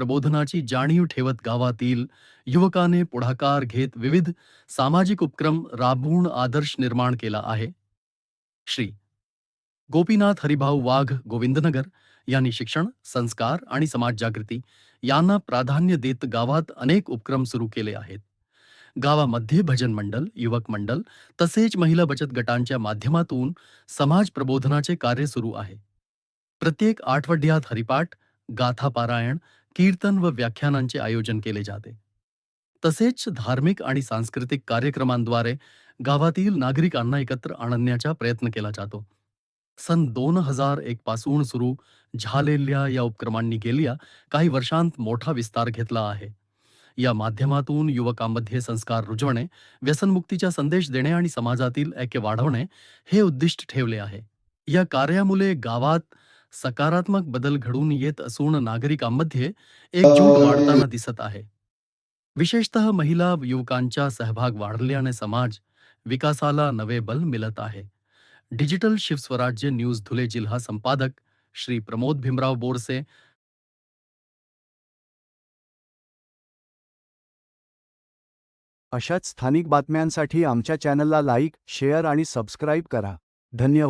प्रबोधनाची जाणीव ठेवत गावातील युवकाने पुढाकार घेत विविध सामाजिक उपक्रम राबवून आदर्श निर्माण केला आहे. श्री गोपीनाथ हरिभाऊ वाघ गोविंदनगर यांनी शिक्षण, संस्कार आणि समाज जागृती यांना प्राधान्य देत गावात अनेक उपक्रम सुरू केले आहेत. गावामध्ये भजन मंडळ, युवक मंडळ तसेच महिला बचत गटांच्या माध्यमातून समाज प्रबोधनाचे कार्य सुरू आहे. प्रत्येक आठवड्यात हरिपाठ, गाथा पारायण, कीर्तन व व्याख्यानांचे आयोजन केले जाते. तसेच धार्मिक आणि सांस्कृतिक कार्यक्रमांद्वारे गावातील नागरिकांना एकत्र आणण्याचा प्रयत्न केला जातो. सन 2001 पासून सुरू झालेल्या या उपक्रमांनी गेल्या काही वर्षांत मोठा विस्तार घेतला आहे. या माध्यमातून युवकांमध्ये संस्कार रुजवणे, व्यसनमुक्तीचा संदेश देणे आणि समाजातील ऐक्य वाढवणे हे उद्दिष्ट ठेवले आहे. या कार्यामुळे गावात सकारात्मक बदल घडून येत असून नागरिकांमध्ये एकजूट वाढताना दिसत आहे. विशेषतः महिला युवकांचा सहभाग वाढल्याने समाज विकासाला नवे बल मिळत आहे. डिजिटल शिवस्वराज्य न्यूज धुले जिल्हा संपादक श्री प्रमोद भीमराव बोरसे. अशाच स्थानिक बातम्यांसाठी आमच्या चॅनलला लाईक, शेअर आणि सबस्क्राईब करा. धन्यवाद.